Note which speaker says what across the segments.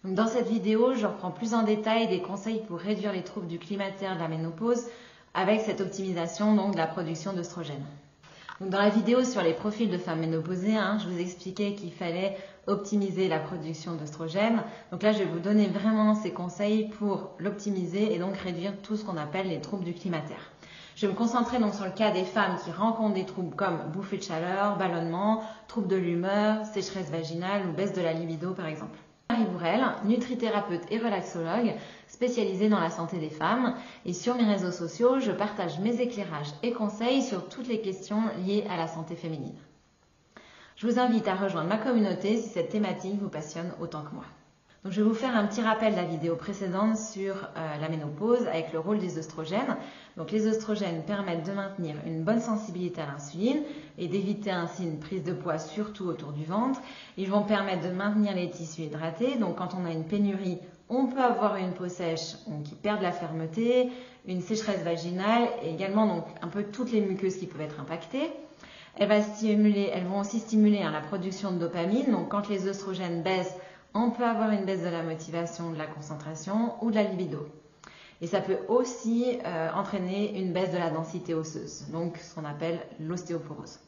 Speaker 1: Donc dans cette vidéo, je reprends plus en détail des conseils pour réduire les troubles du climatéaire de la ménopause avec cette optimisation donc, de la production d'œstrogènes. Dans la vidéo sur les profils de femmes ménopausées, je vous expliquais qu'il fallait optimiser la production d'œstrogènes. Donc là, je vais vous donner vraiment ces conseils pour l'optimiser et donc réduire tout ce qu'on appelle les troubles du climatéaire. Je vais me concentrer donc sur le cas des femmes qui rencontrent des troubles comme bouffées de chaleur, ballonnement, troubles de l'humeur, sécheresse vaginale ou baisse de la libido par exemple. Marie Bourrel, nutrithérapeute et relaxologue spécialisée dans la santé des femmes, et sur mes réseaux sociaux, je partage mes éclairages et conseils sur toutes les questions liées à la santé féminine. Je vous invite à rejoindre ma communauté si cette thématique vous passionne autant que moi. Donc, je vais vous faire un petit rappel de la vidéo précédente sur la ménopause avec le rôle des œstrogènes. Donc, les œstrogènes permettent de maintenir une bonne sensibilité à l'insuline et d'éviter ainsi une prise de poids, surtout autour du ventre. Ils vont permettre de maintenir les tissus hydratés. Donc, quand on a une pénurie, on peut avoir une peau sèche qui perd de la fermeté, une sécheresse vaginale et également donc, un peu toutes les muqueuses qui peuvent être impactées. Elles vont aussi stimuler la production de dopamine. Donc, quand les œstrogènes baissent, on peut avoir une baisse de la motivation, de la concentration ou de la libido. Et ça peut aussi entraîner une baisse de la densité osseuse, donc ce qu'on appelle l'ostéoporose.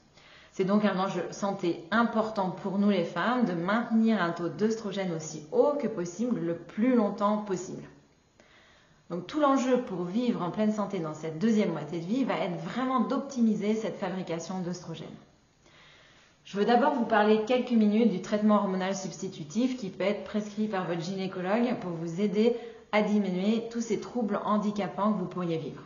Speaker 1: C'est donc un enjeu santé important pour nous les femmes de maintenir un taux d'œstrogène aussi haut que possible, le plus longtemps possible. Donc tout l'enjeu pour vivre en pleine santé dans cette deuxième moitié de vie va être vraiment d'optimiser cette fabrication d'œstrogène. Je veux d'abord vous parler quelques minutes du traitement hormonal substitutif qui peut être prescrit par votre gynécologue pour vous aider à diminuer tous ces troubles handicapants que vous pourriez vivre.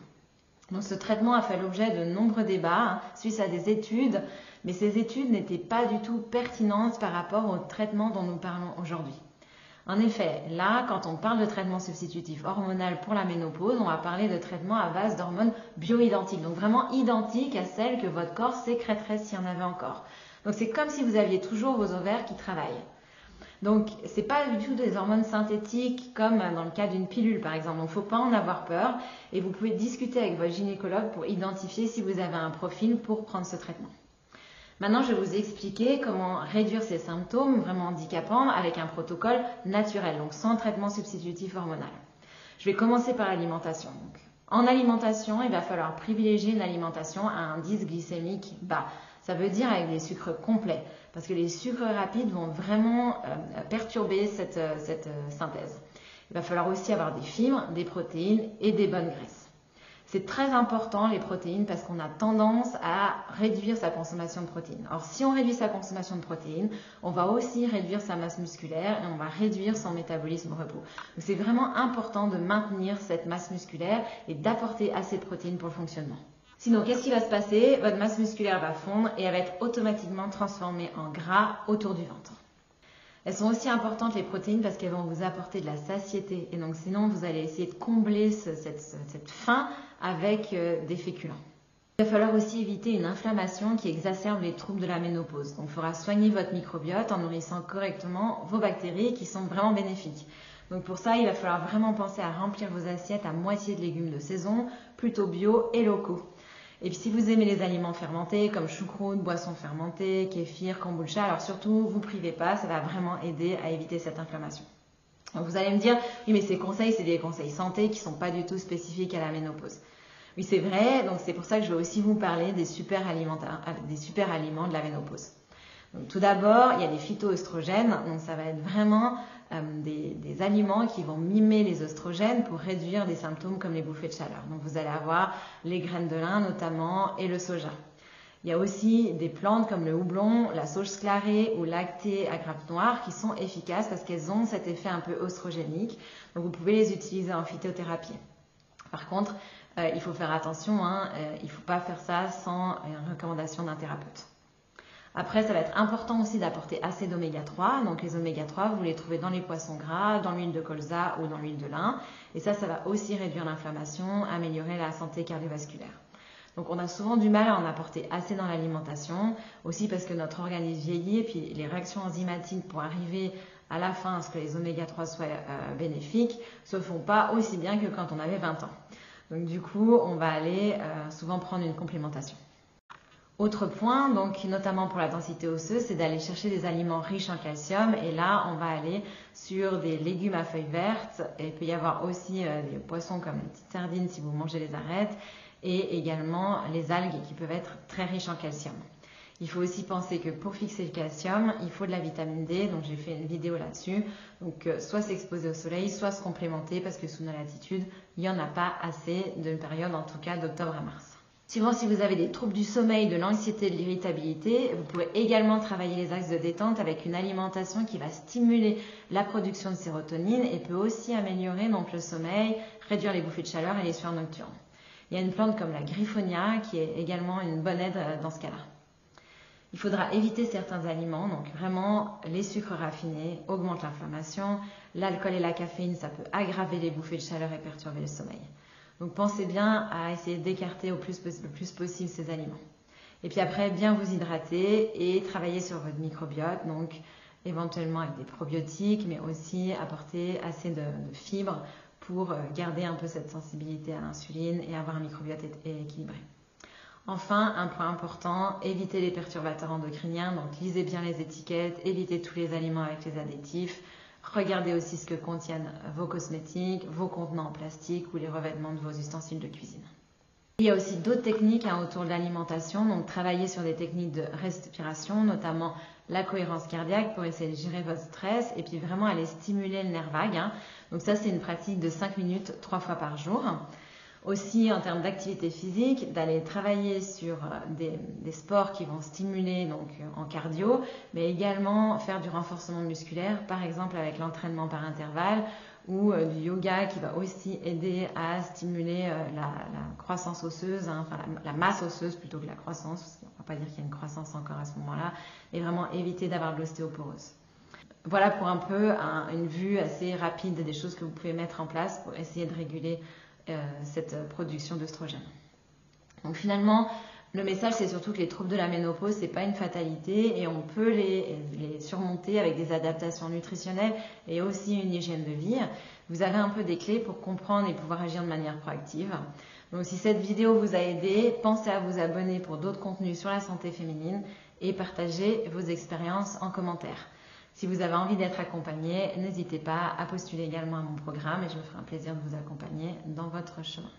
Speaker 1: Donc, ce traitement a fait l'objet de nombreux débats suite à des études, mais ces études n'étaient pas du tout pertinentes par rapport au traitement dont nous parlons aujourd'hui. En effet, là, quand on parle de traitement substitutif hormonal pour la ménopause, on va parler de traitement à base d'hormones bioidentiques, donc vraiment identiques à celles que votre corps sécréterait s'il y en avait encore. Donc c'est comme si vous aviez toujours vos ovaires qui travaillent. Donc ce n'est pas du tout des hormones synthétiques comme dans le cas d'une pilule par exemple. Donc il ne faut pas en avoir peur et vous pouvez discuter avec votre gynécologue pour identifier si vous avez un profil pour prendre ce traitement. Maintenant je vais vous expliquer comment réduire ces symptômes vraiment handicapants avec un protocole naturel, donc sans traitement substitutif hormonal. Je vais commencer par l'alimentation. En alimentation, il va falloir privilégier une alimentation à un indice glycémique bas. Ça veut dire avec des sucres complets, parce que les sucres rapides vont vraiment perturber cette synthèse. Il va falloir aussi avoir des fibres, des protéines et des bonnes graisses. C'est très important les protéines parce qu'on a tendance à réduire sa consommation de protéines. Or, si on réduit sa consommation de protéines, on va aussi réduire sa masse musculaire et on va réduire son métabolisme au repos. Donc, c'est vraiment important de maintenir cette masse musculaire et d'apporter assez de protéines pour le fonctionnement. Sinon, qu'est-ce qui va se passer? Votre masse musculaire va fondre et elle va être automatiquement transformée en gras autour du ventre. Elles sont aussi importantes les protéines parce qu'elles vont vous apporter de la satiété. Et donc sinon, vous allez essayer de combler cette faim avec des féculents. Il va falloir aussi éviter une inflammation qui exacerbe les troubles de la ménopause. Donc il faudra soigner votre microbiote en nourrissant correctement vos bactéries qui sont vraiment bénéfiques. Donc pour ça, il va falloir vraiment penser à remplir vos assiettes à moitié de légumes de saison, plutôt bio et locaux. Et puis si vous aimez les aliments fermentés comme choucroute, boissons fermentées, kéfir, kombucha, alors surtout, vous ne privez pas, ça va vraiment aider à éviter cette inflammation. Donc vous allez me dire, oui mais ces conseils, c'est des conseils santé qui ne sont pas du tout spécifiques à la ménopause. Oui c'est vrai, donc c'est pour ça que je vais aussi vous parler des super aliments de la ménopause. Donc, tout d'abord, il y a les phytoœstrogènes, donc ça va être vraiment des aliments qui vont mimer les œstrogènes pour réduire des symptômes comme les bouffées de chaleur. Donc vous allez avoir les graines de lin notamment et le soja. Il y a aussi des plantes comme le houblon, la sauge sclarée ou lactée à grappes noires qui sont efficaces parce qu'elles ont cet effet un peu oestrogénique. Donc vous pouvez les utiliser en phytothérapie. Par contre, il faut faire attention, il ne faut pas faire ça sans une recommandation d'un thérapeute. Après, ça va être important aussi d'apporter assez d'oméga 3. Donc les oméga 3, vous les trouvez dans les poissons gras, dans l'huile de colza ou dans l'huile de lin. Et ça va aussi réduire l'inflammation, améliorer la santé cardiovasculaire. Donc on a souvent du mal à en apporter assez dans l'alimentation, aussi parce que notre organisme vieillit et puis les réactions enzymatiques pour arriver à la fin à ce que les oméga 3 soient bénéfiques se font pas aussi bien que quand on avait 20 ans. Donc du coup, on va aller souvent prendre une complémentation. Autre point, donc notamment pour la densité osseuse, c'est d'aller chercher des aliments riches en calcium. Et là, on va aller sur des légumes à feuilles vertes. Et il peut y avoir aussi des poissons comme les petites sardines si vous mangez les arêtes. Et également les algues qui peuvent être très riches en calcium. Il faut aussi penser que pour fixer le calcium, il faut de la vitamine D. Donc j'ai fait une vidéo là-dessus. Donc soit s'exposer au soleil, soit se complémenter parce que sous nos latitudes, il n'y en a pas assez d'une période, en tout cas d'octobre à mars. Suivant si vous avez des troubles du sommeil, de l'anxiété, de l'irritabilité, vous pourrez également travailler les axes de détente avec une alimentation qui va stimuler la production de sérotonine et peut aussi améliorer donc le sommeil, réduire les bouffées de chaleur et les sueurs nocturnes. Il y a une plante comme la griffonia qui est également une bonne aide dans ce cas-là. Il faudra éviter certains aliments, donc vraiment les sucres raffinés augmentent l'inflammation, l'alcool et la caféine ça peut aggraver les bouffées de chaleur et perturber le sommeil. Donc pensez bien à essayer d'écarter le plus possible ces aliments. Et puis après, bien vous hydrater et travailler sur votre microbiote, donc éventuellement avec des probiotiques, mais aussi apporter assez de fibres pour garder un peu cette sensibilité à l'insuline et avoir un microbiote équilibré. Enfin, un point important, évitez les perturbateurs endocriniens, donc lisez bien les étiquettes, évitez tous les aliments avec les additifs. Regardez aussi ce que contiennent vos cosmétiques, vos contenants en plastique ou les revêtements de vos ustensiles de cuisine. Il y a aussi d'autres techniques autour de l'alimentation, donc travailler sur des techniques de respiration, notamment la cohérence cardiaque pour essayer de gérer votre stress et puis vraiment aller stimuler le nerf vague. Donc ça, c'est une pratique de 5 minutes 3 fois par jour. Aussi, en termes d'activité physique, d'aller travailler sur des sports qui vont stimuler donc en cardio, mais également faire du renforcement musculaire, par exemple avec l'entraînement par intervalle ou du yoga qui va aussi aider à stimuler la croissance osseuse, enfin la masse osseuse plutôt que la croissance. On ne va pas dire qu'il y a une croissance encore à ce moment-là, et vraiment éviter d'avoir de l'ostéoporose. Voilà pour un peu une vue assez rapide des choses que vous pouvez mettre en place pour essayer de réguler cette production d'œstrogène. Donc finalement, le message c'est surtout que les troubles de la ménopause c'est pas une fatalité et on peut les surmonter avec des adaptations nutritionnelles et aussi une hygiène de vie. Vous avez un peu des clés pour comprendre et pouvoir agir de manière proactive. Donc si cette vidéo vous a aidé, pensez à vous abonner pour d'autres contenus sur la santé féminine et partagez vos expériences en commentaire. Si vous avez envie d'être accompagné, n'hésitez pas à postuler également à mon programme et je me ferai un plaisir de vous accompagner dans votre chemin.